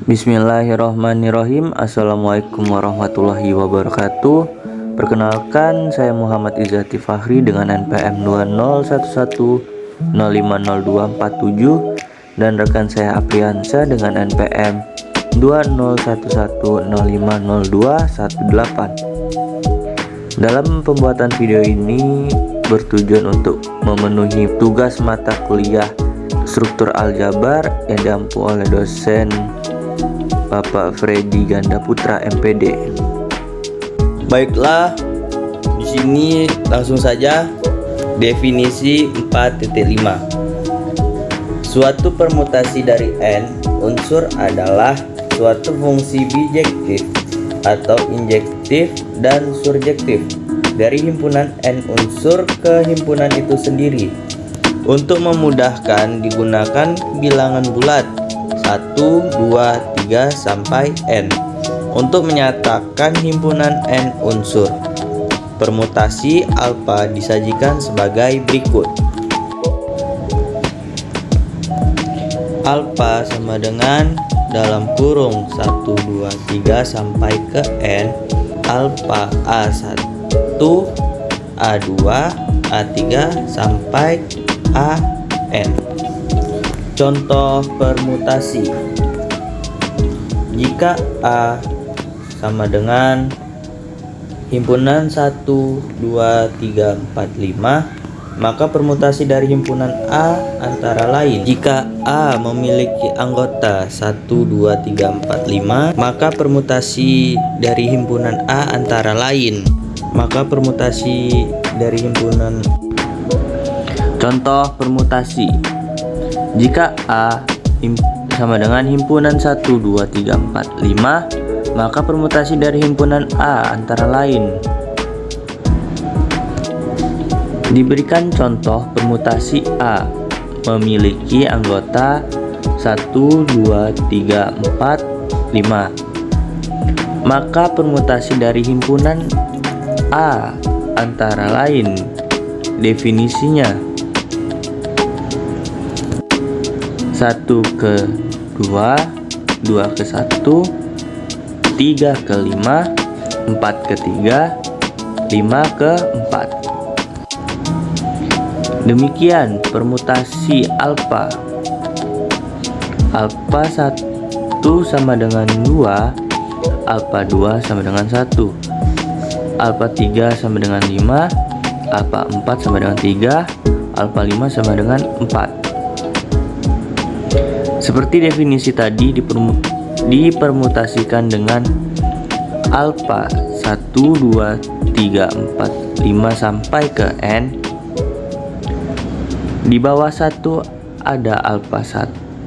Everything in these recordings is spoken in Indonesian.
Bismillahirrahmanirrahim. Assalamualaikum warahmatullahi wabarakatuh. Perkenalkan, saya Muhammad Izzati Fahri dengan NPM 2011050247 dan rekan saya Apriansa dengan NPM 2011050218. Dalam pembuatan video ini bertujuan untuk memenuhi tugas mata kuliah struktur aljabar yang diampu oleh dosen Bapak Freddy Ganda Putra MPD. Baiklah, di sini langsung saja definisi 4.5. Suatu permutasi dari n unsur adalah suatu fungsi bijektif atau injektif dan surjektif dari himpunan n unsur ke himpunan itu sendiri. Untuk memudahkan digunakan bilangan bulat 1, 2, 3 sampai n untuk menyatakan himpunan n unsur. Permutasi alfa disajikan sebagai berikut. Alfa sama dengan dalam kurung 1, 2, 3 sampai ke n alfa A1, A2, A3 sampai AN. Contoh permutasi. Jika A sama dengan himpunan 1, 2, 3, 4, 5, maka permutasi dari himpunan A antara lain. Jika A memiliki anggota 1, 2, 3, 4, 5, maka permutasi dari himpunan A antara lain. Maka permutasi dari himpunan. Contoh permutasi. Jika A sama dengan himpunan 1, 2, 3, 4, 5, maka permutasi dari himpunan A antara lain. Diberikan contoh permutasi A memiliki anggota 1, 2, 3, 4, 5, maka permutasi dari himpunan A antara lain. Definisinya: 1 ke 2, 2 ke 1, 3 ke 5, 4 ke 3, 5 ke 4. Demikian permutasi alfa. Alfa 1 sama dengan 2, alfa 2 sama dengan 1, alfa 3 sama dengan 5, alfa 4 sama dengan 3, alfa 5 sama dengan 4. Seperti definisi tadi dipermutasikan dengan alfa 1, 2, 3, 4, 5 sampai ke n. Di bawah 1 ada alfa 1,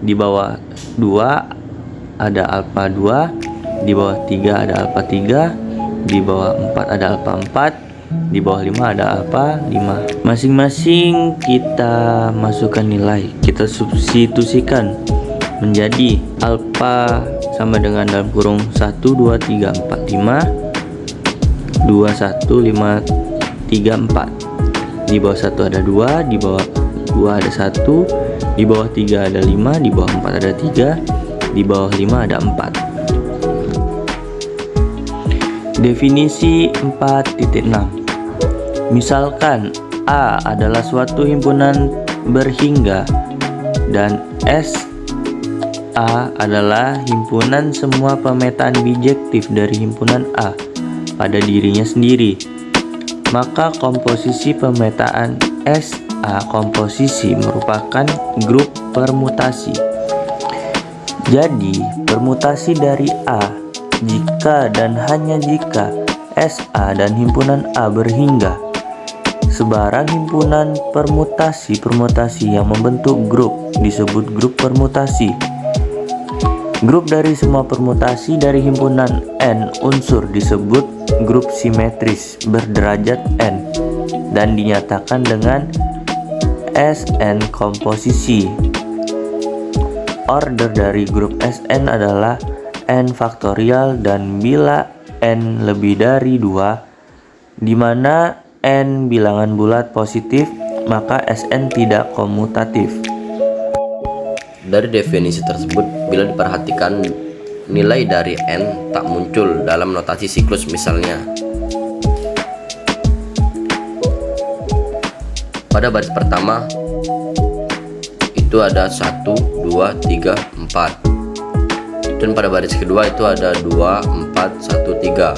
di bawah 2 ada alfa 2, di bawah 3 ada alfa 3, di bawah 4 ada alfa 4, di bawah 5 ada alfa 5. Masing-masing kita masukkan nilai, kita substitusikan menjadi alfa sama dengan dalam kurung 1, 2, 3, 4, 5, 2, 1, 5, 3, 4. Di bawah 1 ada 2, di bawah 2 ada 1, di bawah 3 ada 5, di bawah 4 ada 3, di bawah 5 ada 4. Definisi 4.6. Misalkan A adalah suatu himpunan berhingga dan SA adalah himpunan semua pemetaan bijektif dari himpunan A pada dirinya sendiri. Maka komposisi pemetaan SA komposisi merupakan grup permutasi. Jadi permutasi dari A jika dan hanya jika SA dan himpunan A berhingga, sebarang himpunan permutasi yang membentuk grup disebut grup permutasi. Grup dari semua permutasi dari himpunan n unsur disebut grup simetris berderajat n dan dinyatakan dengan Sn komposisi. Order dari grup Sn adalah n faktorial dan bila n lebih dari 2, di mana n bilangan bulat positif, maka Sn tidak komutatif. Dari definisi tersebut, bila diperhatikan nilai dari n tak muncul dalam notasi siklus, misalnya pada baris pertama itu ada 1, 2, 3, 4, dan pada baris kedua itu ada 2, 4, 1, 3,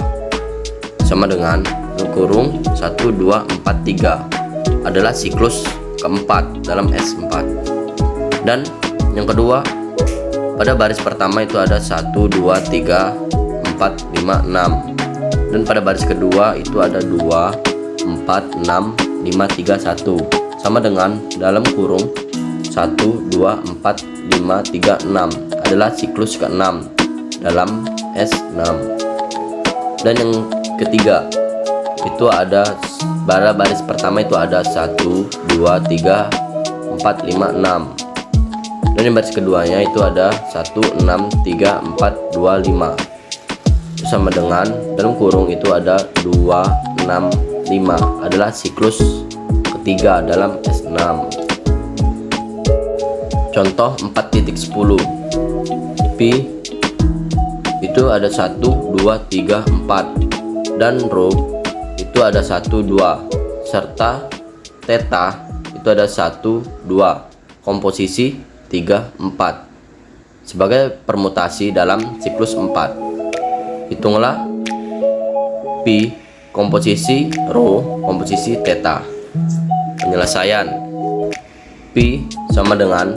sama dengan kurung 1, 2, 4, 3 adalah siklus keempat dalam S4. Dan yang kedua, pada baris pertama itu ada 1, 2, 3, 4, 5, 6, dan pada baris kedua itu ada 2, 4, 6, 5, 3, 1, sama dengan dalam kurung 1, 2, 4, 5, 3, 6 adalah siklus ke-6 dalam S6. Dan yang ketiga itu ada pada baris pertama itu ada 1, 2, 3, 4, 5, 6, dan yang baris keduanya itu ada 1, 6, 3, 4, 2, 5, itu sama dengan dalam kurung itu ada 2, 6, 5 adalah siklus ketiga dalam S6. Contoh 4.10, Pi itu ada 1, 2, 3, 4, dan Rho itu ada 1, 2, serta Theta itu ada 1, 2, komposisi 3, 4 sebagai permutasi dalam siklus 4. Hitunglah Pi komposisi Rho komposisi Theta. Penyelesaian Pi sama dengan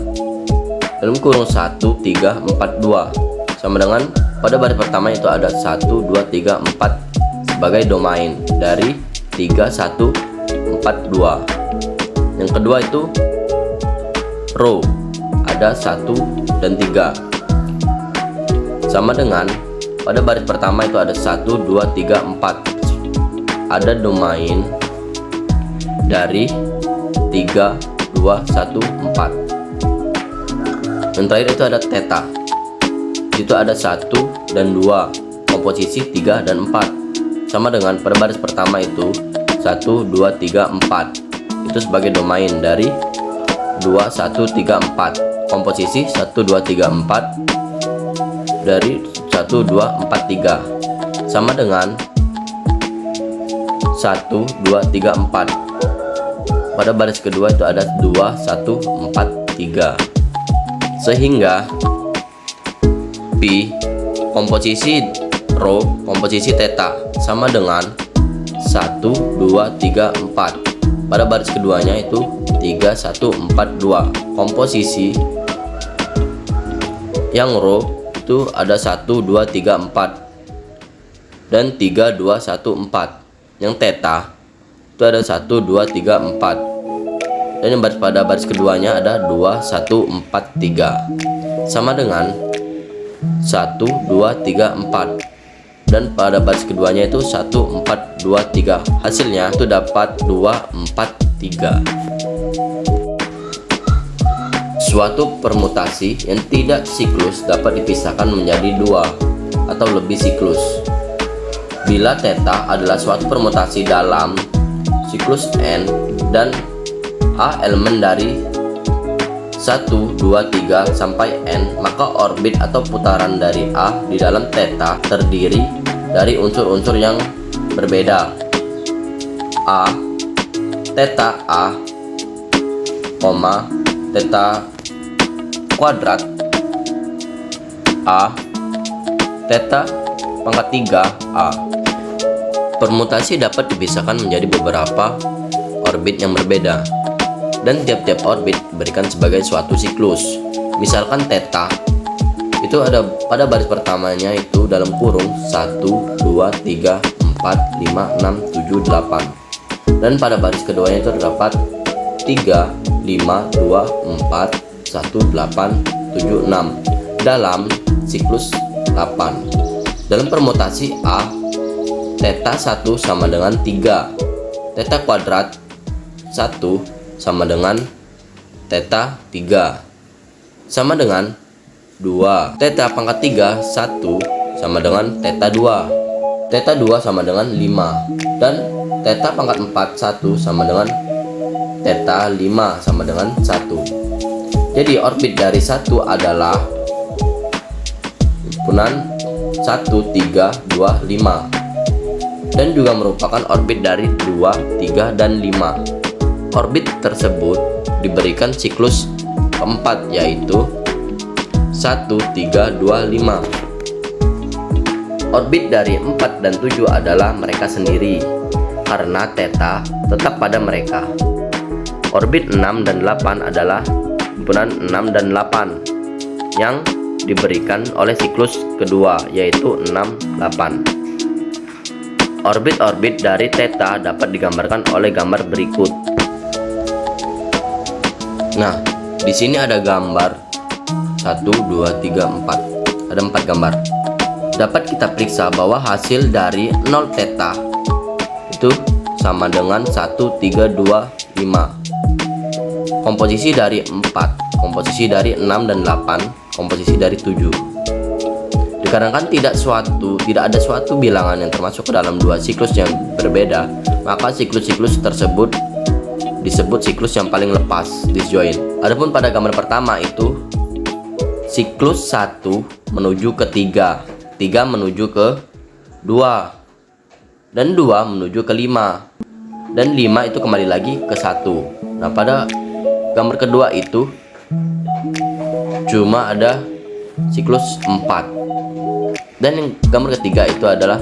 dalam kurung 1, 3, 4, 2 sama dengan pada baris pertama itu ada 1, 2, 3, 4 sebagai domain dari 3, 1, 4, 2. Yang kedua itu Rho ada 1 dan 3 sama dengan pada baris pertama itu ada 1, 2, 3, 4 ada domain dari 3, 2, 1, 4. Yang terakhir itu ada Theta, itu ada 1 dan 2 komposisi 3 dan 4 sama dengan pada baris pertama itu 1, 2, 3, 4 itu sebagai domain dari 2, 1, 3, 4 komposisi 1, 2, 3, 4 dari 1, 2, 4, 3 sama dengan 1, 2, 3, 4. Pada baris kedua itu ada 2, 1, 4, 3 sehingga Pi komposisi Rho komposisi Theta sama dengan 1, 2, 3, 4. Pada baris keduanya itu 3, 1, 4, 2 komposisi yang Rho itu ada 1, 2, 3, 4 dan 3, 2, 1, 4. Yang Theta itu ada 1, 2, 3, 4 dan yang pada baris keduanya ada 2, 1, 4, 3 sama dengan 1, 2, 3, 4 dan pada baris keduanya itu 1, 4, 2, 3. Hasilnya itu dapat 2, 4, 3. Suatu permutasi yang tidak siklus dapat dipisahkan menjadi 2 atau lebih siklus. Bila Theta adalah suatu permutasi dalam siklus N dan A elemen dari 1, 2, 3 sampai N, maka orbit atau putaran dari A di dalam Theta terdiri dari unsur-unsur yang berbeda. A, Theta A, Theta kuadrat A, Theta pangkat 3 A. Permutasi dapat dipisahkan menjadi beberapa orbit yang berbeda, dan tiap-tiap orbit diberikan sebagai suatu siklus. Misalkan Theta itu ada pada baris pertamanya itu dalam kurung 1, 2, 3, 4, 5, 6, 7, 8 dan pada baris keduanya itu terdapat 3, 5, 2, 4, 1, 8, 7, 6 dalam siklus 8. Dalam permutasi A, Theta 1 sama dengan 3, Theta kuadrat 1 sama dengan Theta 3 sama dengan 2, Theta pangkat 3 1 sama dengan Theta 2, Theta 2 sama dengan 5 dan Theta pangkat 4 1 sama dengan Theta 5 sama dengan 1. Jadi orbit dari 1 adalah himpunan 1, 3, 2, 5, dan juga merupakan orbit dari 2, 3, dan 5. Orbit tersebut diberikan siklus keempat, yaitu 1, 3, 2, 5. Orbit dari 4 dan 7 adalah mereka sendiri, karena theta tetap pada mereka. Orbit 6 dan 8 adalah himpunan 6 dan 8 yang diberikan oleh siklus kedua, yaitu 6, 8. Orbit-orbit dari theta dapat digambarkan oleh gambar berikut. Nah, di sini ada gambar 1, 2, 3, 4. Ada 4 gambar. Dapat kita periksa bahwa hasil dari 0 theta itu sama dengan 1, 3, 2, 5. Komposisi dari 4, komposisi dari 6 dan 8, komposisi dari 7. Dikarenakan tidak ada suatu bilangan yang termasuk ke dalam dua siklus yang berbeda, maka siklus-siklus tersebut disebut siklus yang paling lepas, disjoint. Adapun pada gambar pertama itu siklus 1 menuju ke 3, 3 menuju ke 2, dan 2 menuju ke 5, dan 5 itu kembali lagi ke 1. Nah, pada gambar kedua itu cuma ada siklus 4, dan yang gambar ketiga itu adalah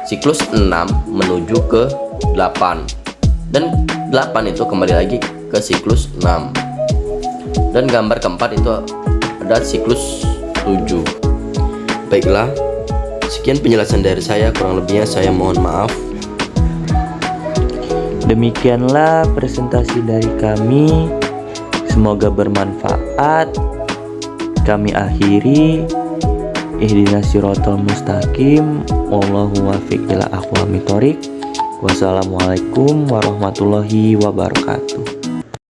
siklus 6 menuju ke 8, dan 8 itu kembali lagi ke siklus 6, dan gambar keempat itu ada siklus 7. Baiklah, sekian penjelasan dari saya, kurang lebihnya saya mohon maaf. Demikianlah presentasi dari kami. Semoga bermanfaat. Kami akhiri. Ihdinas siratal mustaqim. Wallahu muwaffiq ila aqwamit thoriq. Wassalamualaikum warahmatullahi wabarakatuh.